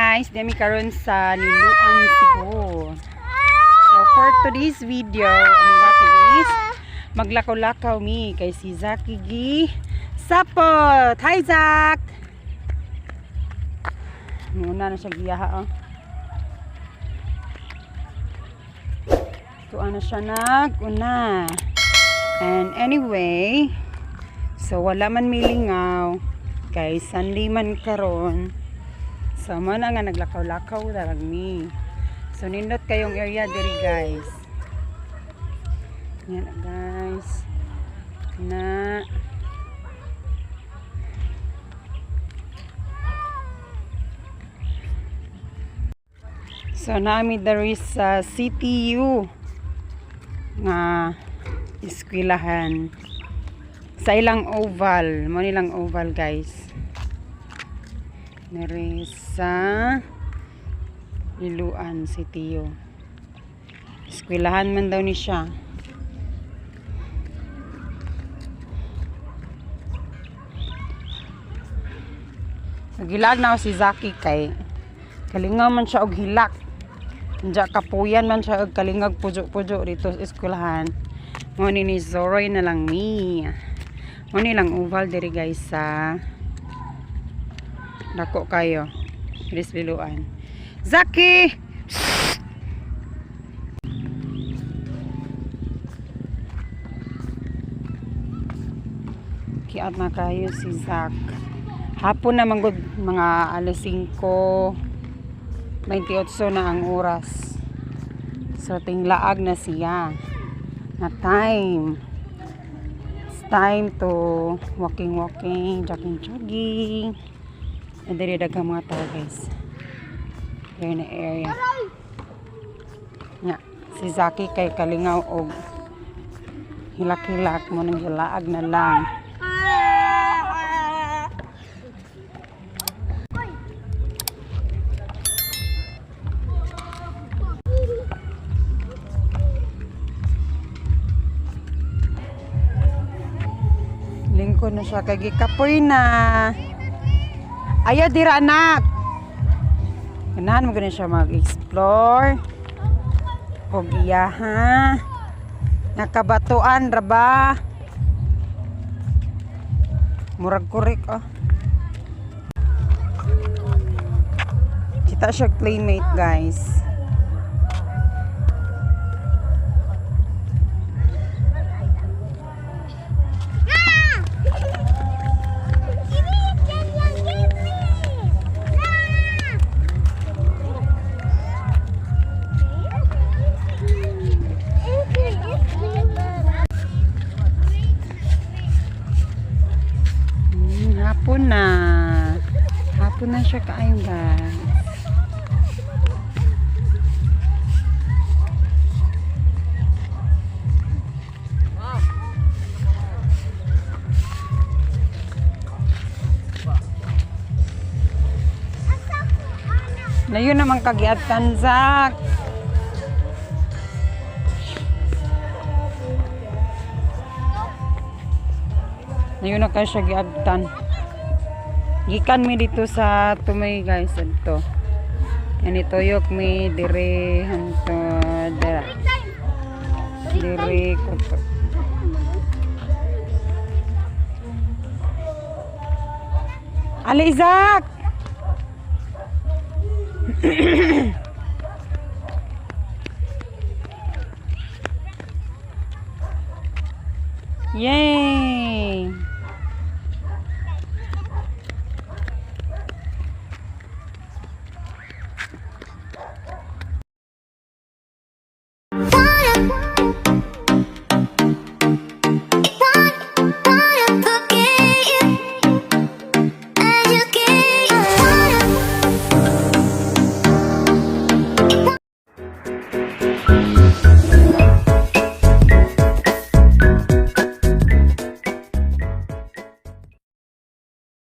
guys, dami karon sa Niluan, Cebu. So for today's video, ang natin is maglakaw-lakaw mi kay si Zaki Gi Sapot. Hi Zak. Muna na siya giyaha oh. Tuwa na siya nag-una. And anyway, so wala man milingaw kay Sunday man karon. So man nga naglakaw-lakaw darag mi. So nindot kayong area diri guys. Yan guys. Na so nami there is CTU nga eskwelahan sa ilang oval. Mo nilang oval guys. Nere sa Niluan City. Eskwelahan man daw ni siya. Nagilag na ako si Zaki kay kalingaw man siya og hilak. Diya kapuyan man siya og kalingag pujo-pujo dito sa eskwelahan. Mo ni Zoroy na lang mi. Mo nilang oval diri guys sa dako kayo. Iris Niluan. Zaki! Kiat na kayo si Zak. Hapon na manggod mga alas 5:28 na ang oras. So tinglaag na siya. Na time. It's time to walking, jogging. And diri daghang mga tao guys. Here na area. Nya, si Zaki kay kalingaw og hilak-hilak mo nang hilaag na lang. Lingkod na siya kay gikapoy na. Ayaw dira anak. Ganahan mo ganun siya mag-explore. O giyaha. Nakabatuan raba. Murag kurik oh. Kita siya playmate guys. Hapon na siya kaayong guys. Layo naman kagiatan Zak. Layo na kayo siya giagtan. Gikan mi dito sa tumay guys adto. Ani tuyok mi dire hanto dira. Dire ko. Ali Izak. Yay!